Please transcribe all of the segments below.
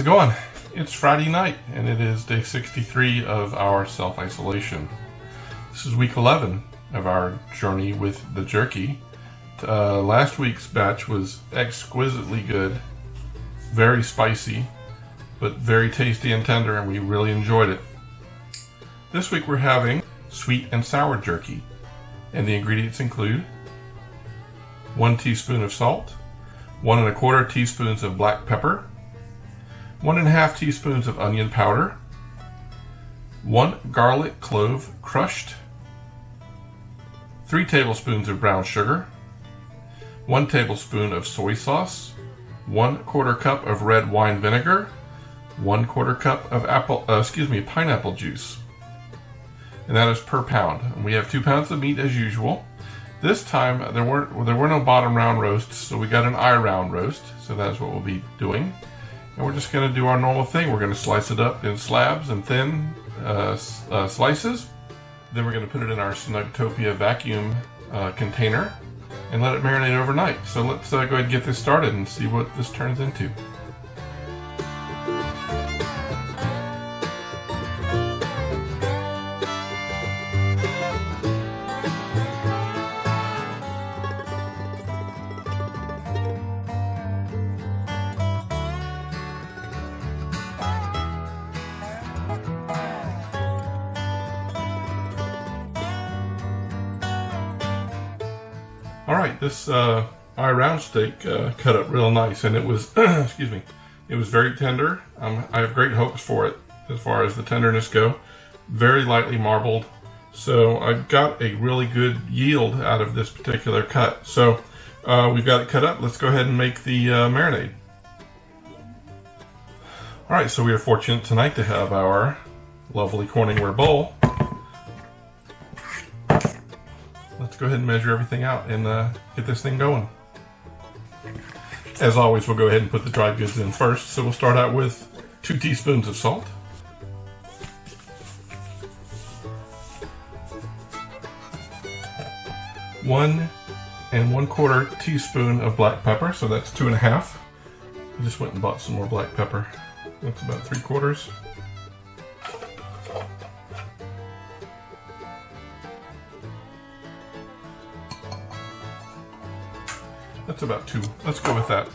going? It's Friday night and it is day 63 of our self-isolation. This is week 11 of our journey with the jerky. Last week's batch was exquisitely good, very spicy, but very tasty and tender, and we really enjoyed it. This week we're having sweet and sour jerky, and the ingredients include 1 teaspoon of salt, 1 1/4 teaspoons of black pepper, 1 1/2 teaspoons of onion powder, 1 garlic clove crushed, 3 tablespoons of brown sugar, 1 tablespoon of soy sauce, 1/4 cup of red wine vinegar, 1/4 cup of pineapple juice, and that is per pound. And we have 2 pounds of meat as usual. This time there were no bottom round roasts, so we got an eye round roast. So that's what we'll be doing, and we're just going to do our normal thing. We're going to slice it up in slabs and thin slices. Then we're going to put it in our Snugtopia vacuum container and let it marinate overnight. So let's go ahead and get this started and see what this turns into. Alright, this eye round steak cut up real nice, and it was, excuse me, it was very tender. I have great hopes for it as far as the tenderness go. Very lightly marbled, so I got a really good yield out of this particular cut. So we've got it cut up. Let's go ahead and make the marinade. Alright, so we are fortunate tonight to have our lovely Corningware bowl. Let's go ahead and measure everything out and get this thing going. As always, we'll go ahead and put the dried goods in first. So we'll start out with 2 teaspoons of salt, 1 1/4 teaspoon of black pepper, so that's 2 1/2. I just went and bought some more black pepper. That's about 3/4. That's about 2. Let's go with that.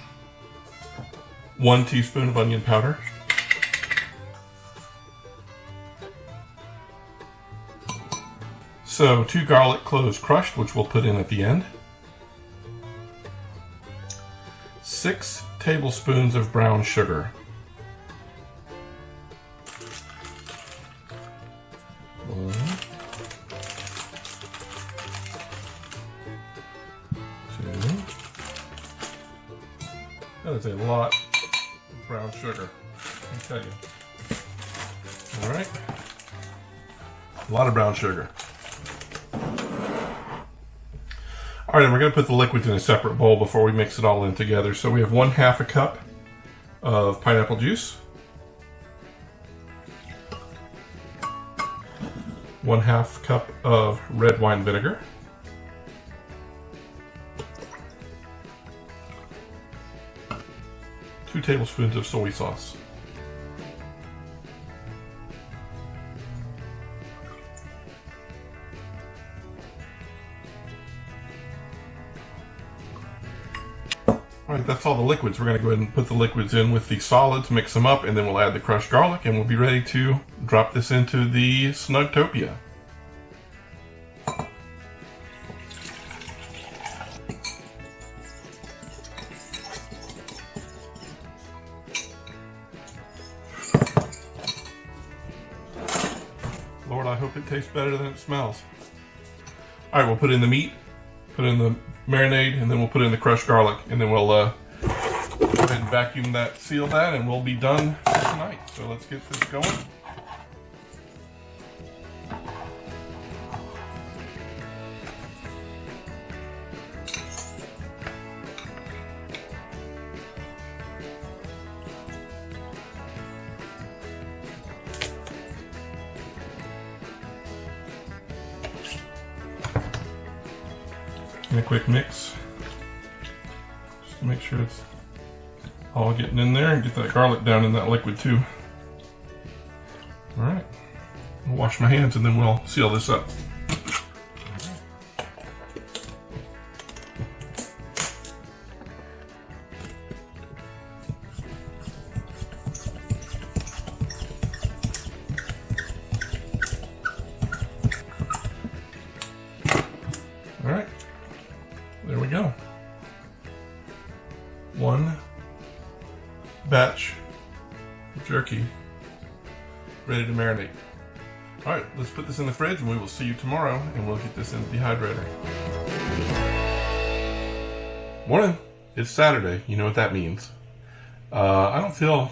1 teaspoon of onion powder. So 2 garlic cloves crushed, which we'll put in at the end. 6 tablespoons of brown sugar. 1, 2. That is a lot of brown sugar, I tell you. Alright. A lot of brown sugar. Alright, and we're going to put the liquids in a separate bowl before we mix it all in together. So we have 1/2 cup of pineapple juice, 1/2 cup of red wine vinegar, 2 tablespoons of soy sauce, Alright, that's all the liquids. We're going to go ahead and put the liquids in with the solids, mix them up, and then we'll add the crushed garlic, and we'll be ready to drop this into the Snugtopia. Lord, I hope it tastes better than it smells. Alright, we'll put in the meat, put in the marinade, and then we'll put in the crushed garlic, and then we'll go ahead and vacuum that, seal that, and we'll be done for tonight. So let's get this going. And a quick mix, just to make sure it's all getting in there, and get that garlic down in that liquid too. All right, I'll wash my hands and then we'll seal this up. All right, there we go. One batch of jerky ready to marinate. All right, let's put this in the fridge and we will see you tomorrow, and we'll get this in the dehydrator. Morning, it's Saturday. You know what that means. I don't feel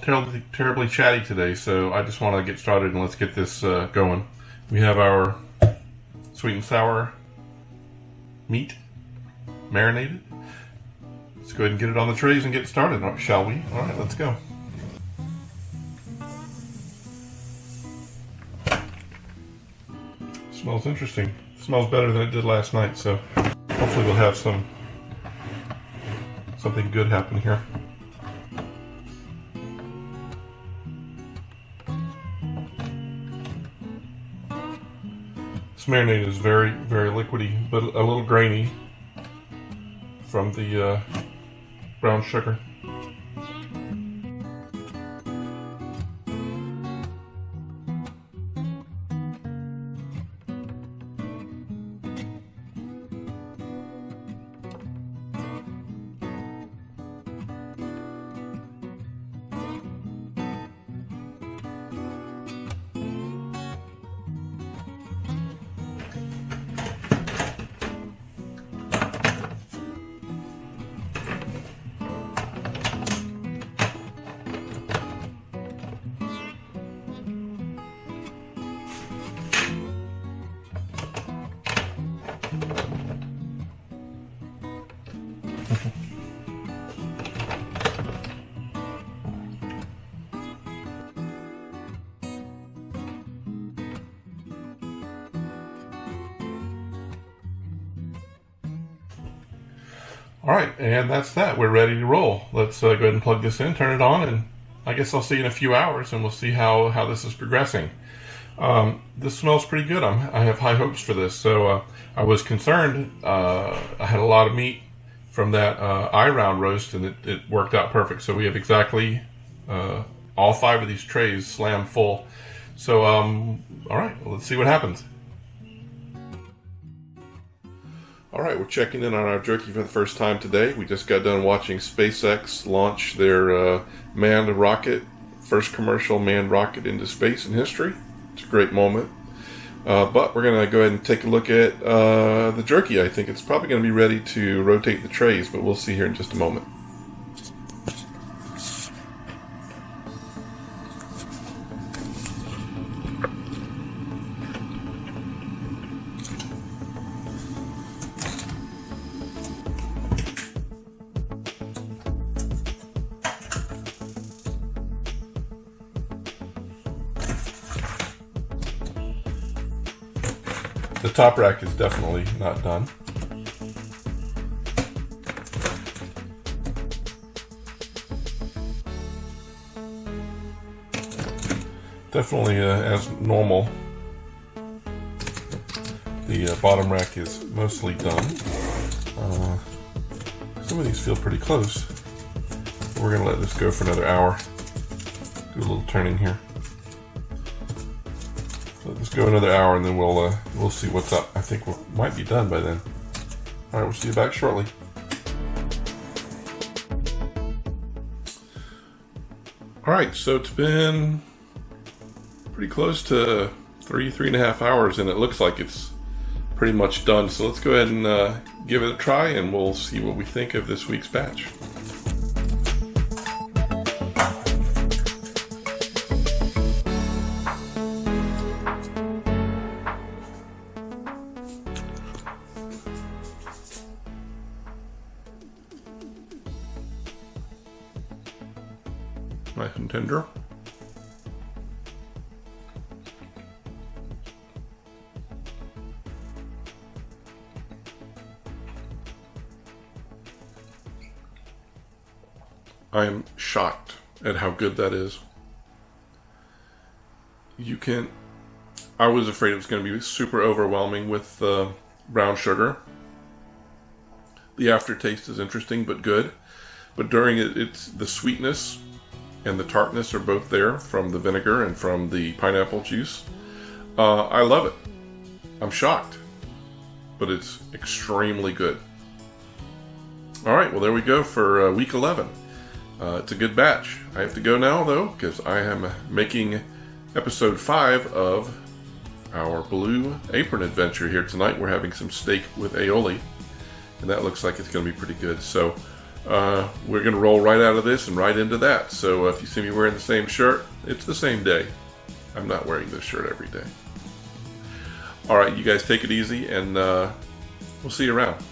terribly chatty today, so I just want to get started and let's get this going. We have our sweet and sour meat marinated. Let's go ahead and get it on the trays and get started, shall we? All right, let's go. Smells interesting. Smells better than it did last night, so hopefully we'll have something good happen here. This marinade is very, very liquidy, but a little grainy from the brown sugar. All right, and that's that. We're ready to roll. Let's go ahead and plug this in, turn it on, and I guess I'll see you in a few hours, and we'll see how this is progressing. This smells pretty good. I have high hopes for this. So I was concerned. I had a lot of meat from that I-round roast, and it worked out perfect. So we have exactly all 5 of these trays slam full. So all right, well, let's see what happens. All right, we're checking in on our jerky for the first time today. We just got done watching SpaceX launch their manned rocket, first commercial manned rocket into space in history. It's a great moment. But we're going to go ahead and take a look at the jerky. I think it's probably going to be ready to rotate the trays, but we'll see here in just a moment. The top rack is definitely not done. Definitely as normal. The bottom rack is mostly done. Some of these feel pretty close. We're going to let this go for another hour. Do a little turning here. Let this go another hour, and then we'll see what's up. I think we might be done by then. All right, we'll see you back shortly. All right, so it's been pretty close to 3.5 hours, and it looks like it's pretty much done. So let's go ahead and give it a try, and we'll see what we think of this week's batch. Nice and tender. I am shocked at how good that is. I was afraid it was going to be super overwhelming with brown sugar. The aftertaste is interesting but good. But during it, it's the sweetness and the tartness are both there from the vinegar and from the pineapple juice. I love it. I'm shocked. But it's extremely good. Alright, well there we go for week 11. It's a good batch. I have to go now though, because I am making episode 5 of our Blue Apron adventure here tonight. We're having some steak with aioli, and that looks like it's going to be pretty good. So we're going to roll right out of this and right into that. So if you see me wearing the same shirt, it's the same day. I'm not wearing this shirt every day. Alright, you guys take it easy, and we'll see you around.